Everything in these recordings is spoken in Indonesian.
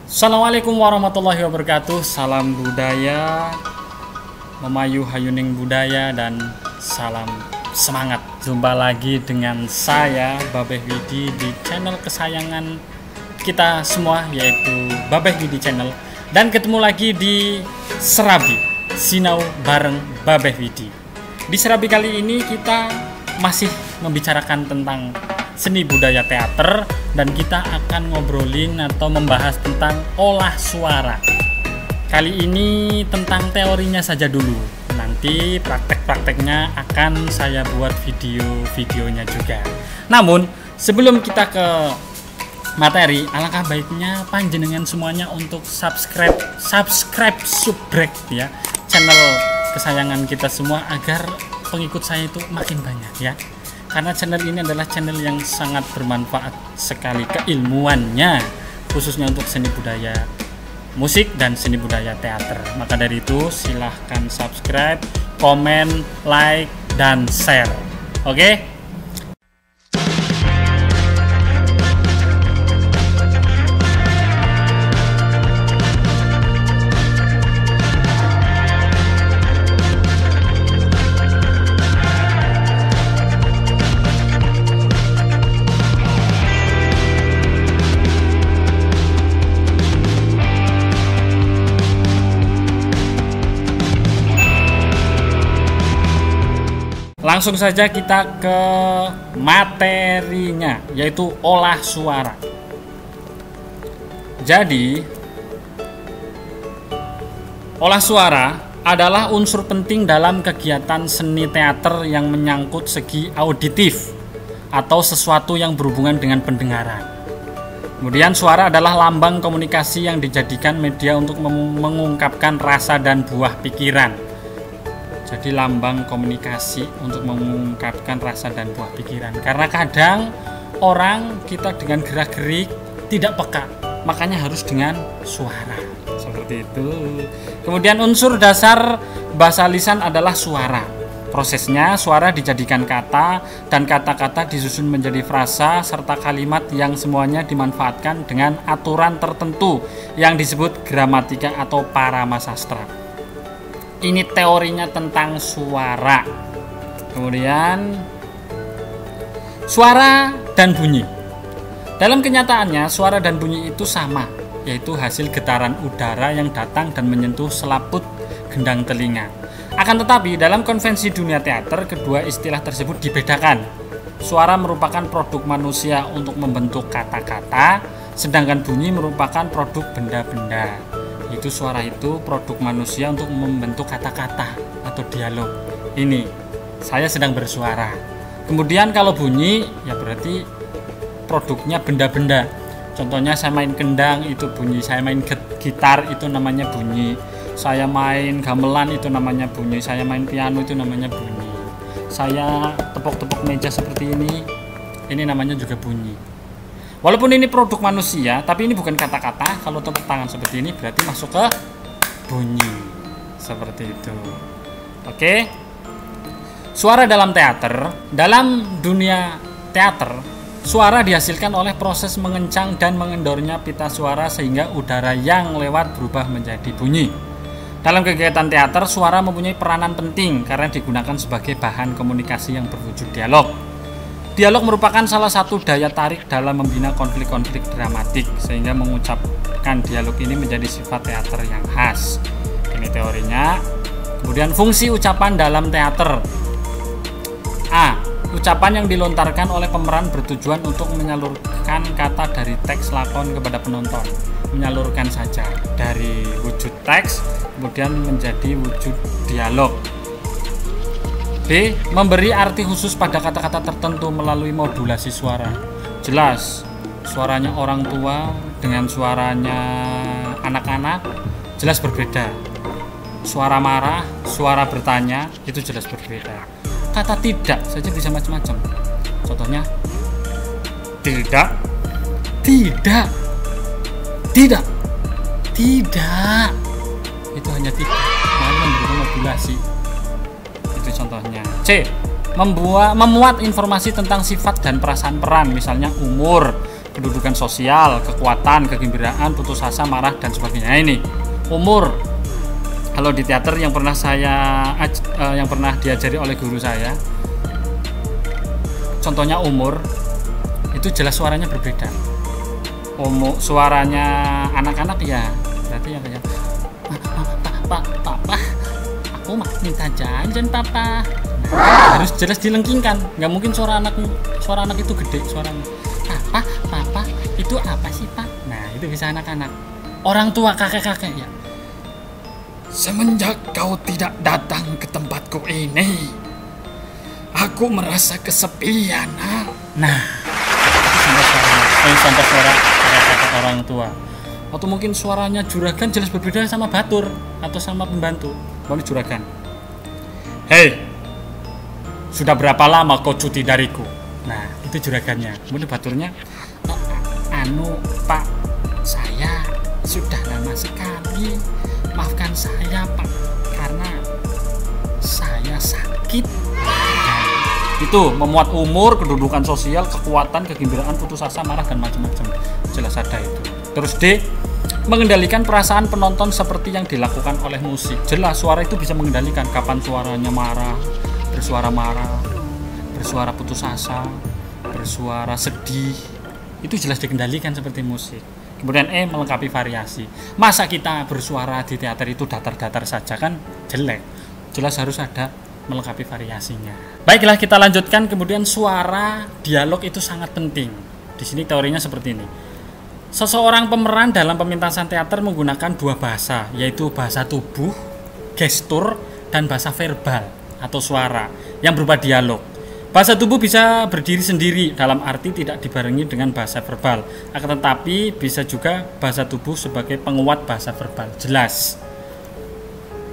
Assalamualaikum warahmatullahi wabarakatuh. Salam budaya, memayu hayuning budaya, dan salam semangat. Jumpa lagi dengan saya Babeh Widi di channel kesayangan kita semua, yaitu Babeh Widi Channel. Dan ketemu lagi di Serabi Sinau bareng Babeh Widi. Di Serabi kali ini kita masih membicarakan tentang seni budaya teater, dan kita akan ngobrolin atau membahas tentang olah suara. Kali ini tentang teorinya saja dulu. Nanti praktek-prakteknya akan saya buat video-videonya juga. Namun sebelum kita ke materi, alangkah baiknya panjenengan semuanya untuk subscribe subrek ya channel kesayangan kita semua, agar pengikut saya itu makin banyak ya. Karena channel ini adalah channel yang sangat bermanfaat sekali keilmuannya, khususnya untuk seni budaya musik dan seni budaya teater. Maka dari itu silahkan subscribe, komen, like, dan share. Oke? Langsung saja kita ke materinya, yaitu olah suara. Jadi, olah suara adalah unsur penting dalam kegiatan seni teater yang menyangkut segi auditif atau sesuatu yang berhubungan dengan pendengaran. Kemudian suara adalah lambang komunikasi yang dijadikan media untuk mengungkapkan rasa dan buah pikiran. Jadi lambang komunikasi untuk mengungkapkan rasa dan buah pikiran. Karena kadang orang kita dengan gerak-gerik tidak peka, makanya harus dengan suara. Seperti itu. Kemudian unsur dasar bahasa lisan adalah suara. Prosesnya suara dijadikan kata, dan kata-kata disusun menjadi frasa serta kalimat yang semuanya dimanfaatkan dengan aturan tertentu yang disebut gramatika atau paramasastra. Ini teorinya tentang suara. Kemudian suara dan bunyi. Dalam kenyataannya suara dan bunyi itu sama, yaitu hasil getaran udara yang datang dan menyentuh selaput gendang telinga. Akan tetapi dalam konvensi dunia teater, kedua istilah tersebut dibedakan. Suara merupakan produk manusia untuk membentuk kata-kata, sedangkan bunyi merupakan produk benda-benda. Itu suara itu produk manusia untuk membentuk kata-kata atau dialog. Ini saya sedang bersuara. Kemudian kalau bunyi ya berarti produknya benda-benda. Contohnya saya main kendang itu bunyi, saya main gitar itu namanya bunyi, saya main gamelan itu namanya bunyi, saya main piano itu namanya bunyi, saya tepuk-tepuk meja seperti ini namanya juga bunyi. Walaupun ini produk manusia, tapi ini bukan kata-kata. Kalau tepuk tangan seperti ini berarti masuk ke bunyi. Seperti itu. Oke. Suara dalam teater. Dalam dunia teater, suara dihasilkan oleh proses mengencang dan mengendornya pita suara sehingga udara yang lewat berubah menjadi bunyi. Dalam kegiatan teater, suara mempunyai peranan penting karena digunakan sebagai bahan komunikasi yang berwujud dialog. Dialog merupakan salah satu daya tarik dalam membina konflik-konflik dramatik, sehingga mengucapkan dialog ini menjadi sifat teater yang khas. Ini teorinya. Kemudian fungsi ucapan dalam teater. A. Ucapan yang dilontarkan oleh pemeran bertujuan untuk menyalurkan kata dari teks lakon kepada penonton. Menyalurkan saja dari wujud teks, kemudian menjadi wujud dialog. B. Memberi arti khusus pada kata-kata tertentu melalui modulasi suara. Jelas, suaranya orang tua dengan suaranya anak-anak jelas berbeda. Suara marah, suara bertanya, itu jelas berbeda. Kata tidak saja bisa macam-macam. Contohnya, tidak, tidak, tidak, tidak. Itu hanya tidak, namun memberikan modulasi. Contohnya. C. Memuat informasi tentang sifat dan perasaan peran, misalnya umur, kedudukan sosial, kekuatan, kegembiraan, putus asa, marah, dan sebagainya. Nah, ini umur. Kalau di teater yang pernah diajari oleh guru saya, contohnya umur, itu jelas suaranya berbeda. Suaranya anak-anak ya berarti yang kayak papa, aku minta jajan papa. Nah, harus jelas dilengkingkan, nggak mungkin suara anak itu gede suaranya. Papa itu apa sih pak? Nah itu bisa anak-anak. Orang tua kakek-kakek ya, semenjak kau tidak datang ke tempatku ini, aku merasa kesepian. Nah sampai suara orang tua. Atau mungkin suaranya juragan jelas berbeda sama batur atau sama pembantu. Baru juragan, hei, sudah berapa lama kau cuti dariku? Nah itu juragannya. Kemudian baturnya, pak, saya sudah lama sekali, maafkan saya pak, karena saya sakit. Itu memuat umur, kedudukan sosial, kekuatan, kegembiraan, putus asa, marah, dan macam-macam. Jelas ada itu. Terus D, mengendalikan perasaan penonton seperti yang dilakukan oleh musik. Jelas suara itu bisa mengendalikan kapan suaranya marah, bersuara putus asa, bersuara sedih. Itu jelas dikendalikan seperti musik. Kemudian E, melengkapi variasi. Masa kita bersuara di teater itu datar-datar saja, kan jelek. Jelas harus ada melengkapi variasinya. Baiklah, kita lanjutkan. Kemudian suara dialog itu sangat penting. Di sini teorinya seperti ini. Seseorang pemeran dalam pementasan teater menggunakan dua bahasa, yaitu bahasa tubuh, gestur, dan bahasa verbal atau suara yang berupa dialog. Bahasa tubuh bisa berdiri sendiri, dalam arti tidak dibarengi dengan bahasa verbal. Akan tetapi bisa juga bahasa tubuh sebagai penguat bahasa verbal. Jelas.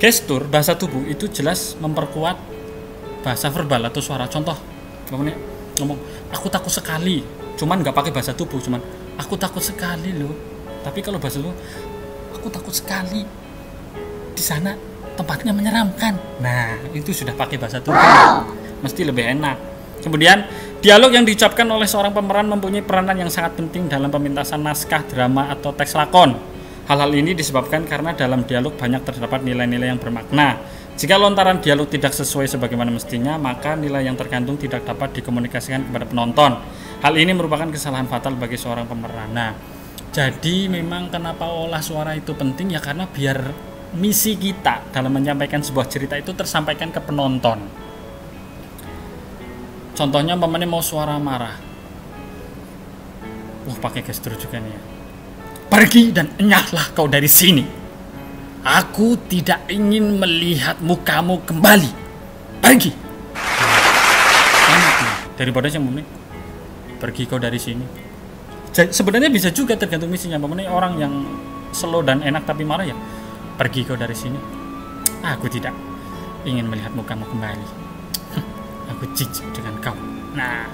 Gestur bahasa tubuh itu jelas memperkuat bahasa verbal atau suara. Contoh, ngomong, aku takut sekali, cuman nggak pakai bahasa tubuh, cuman aku takut sekali loh. Tapi kalau bahasa tubuh, aku takut sekali, di sana tempatnya menyeramkan. Nah, itu sudah pakai bahasa tubuh, mesti lebih enak. Kemudian, dialog yang diucapkan oleh seorang pemeran mempunyai peranan yang sangat penting dalam pementasan naskah, drama, atau teks lakon. Hal-hal ini disebabkan karena dalam dialog banyak terdapat nilai-nilai yang bermakna. Jika lontaran dialog tidak sesuai sebagaimana mestinya, maka nilai yang terkandung tidak dapat dikomunikasikan kepada penonton. Hal ini merupakan kesalahan fatal bagi seorang pemeran. Nah, jadi memang kenapa olah suara itu penting ya, karena biar misi kita dalam menyampaikan sebuah cerita itu tersampaikan ke penonton. Contohnya umpamanya mau suara marah, pakai gestur juga nih ya. Pergi dan enyahlah kau dari sini. Aku tidak ingin melihat mukamu kembali. Pergi. Daripada yang umpamanya pergi kau dari sini. Sebenarnya bisa juga tergantung misinya. Umpamanya orang yang slow dan enak tapi marah ya, pergi kau dari sini. Aku tidak ingin melihat mukamu kembali. Aku jijik dengan kau. Nah,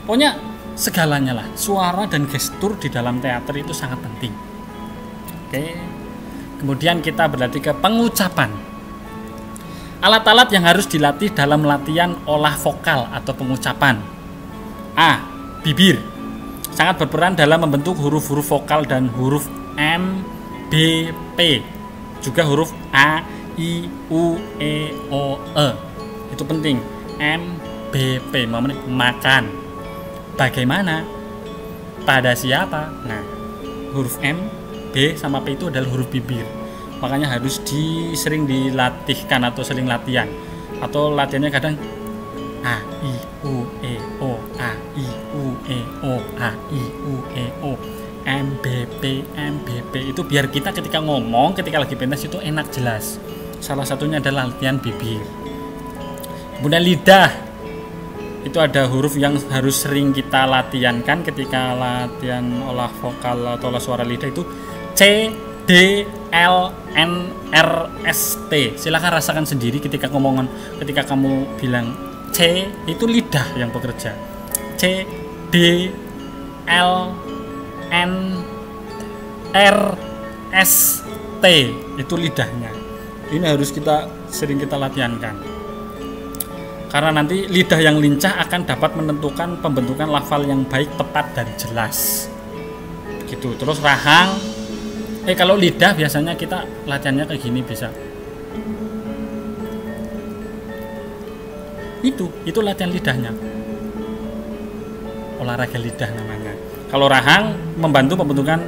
pokoknya segalanya lah, suara dan gestur di dalam teater itu sangat penting. Oke. Kemudian kita berlatih ke pengucapan. Alat-alat yang harus dilatih dalam latihan olah vokal atau pengucapan. A. Bibir. Sangat berperan dalam membentuk huruf-huruf vokal dan huruf M, B, P. Juga huruf A, I, U, E, O, E. Itu penting. M, B, P. Makan. Bagaimana? Pada siapa? Nah, huruf M, B, sama P itu adalah huruf bibir. Makanya harus sering dilatihkan atau sering latihan. Atau latihannya kadang A, I, U, E, O, A, I, U, E, O, A, I, U, E, O, M, B, P, M, B, P. Itu biar kita ketika ngomong, ketika lagi pentas itu enak jelas. Salah satunya adalah latihan bibir. Kemudian lidah. Itu ada huruf yang harus sering kita latihankan ketika latihan olah vokal atau olah suara lidah, itu C, D, L, N, R, S, T. Silakan rasakan sendiri ketika ketika kamu bilang C, itu lidah yang bekerja. C, D, L, N, R, S, T. Itu lidahnya. Ini harus sering kita latihankan. Karena nanti lidah yang lincah akan dapat menentukan pembentukan lafal yang baik, tepat, dan jelas. gitu. Terus rahang, kalau lidah biasanya kita latihannya kayak gini bisa. Itu latihan lidahnya, olahraga lidah namanya. Kalau rahang membantu pembentukan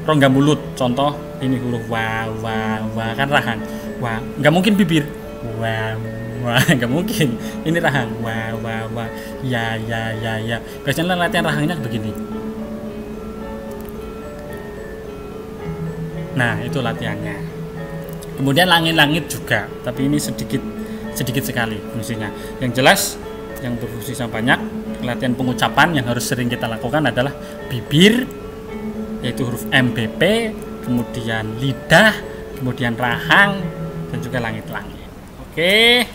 rongga mulut, contoh ini huruf wa kan rahang, wa nggak mungkin bibir, wa nggak mungkin, ini rahang, wa ya. Biasanya latihan rahangnya begini. Nah itu latihannya. Kemudian langit-langit juga, tapi ini sedikit sekali fungsinya. Yang jelas yang berfungsi sangat banyak. Latihan pengucapan yang harus sering kita lakukan adalah bibir, yaitu huruf MBP, kemudian lidah, kemudian rahang, dan juga langit-langit. Oke,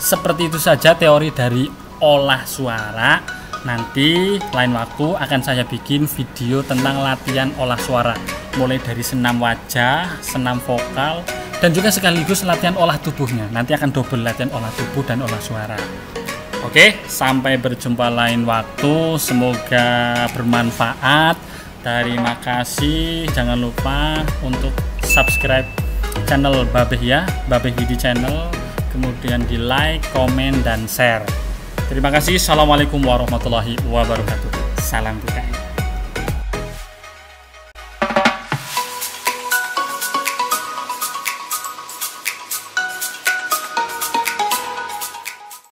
seperti itu saja teori dari olah suara. Nanti lain waktu akan saya bikin video tentang latihan olah suara, mulai dari senam wajah, senam vokal, dan juga sekaligus latihan olah tubuhnya. Nanti akan double latihan olah tubuh dan olah suara. Oke, sampai berjumpa lain waktu. Semoga bermanfaat. Terima kasih. Jangan lupa untuk subscribe channel Babeh ya, Babeh Widi Channel. Kemudian di like, komen, dan share. Terima kasih. Assalamualaikum warahmatullahi wabarakatuh. Salam PKI.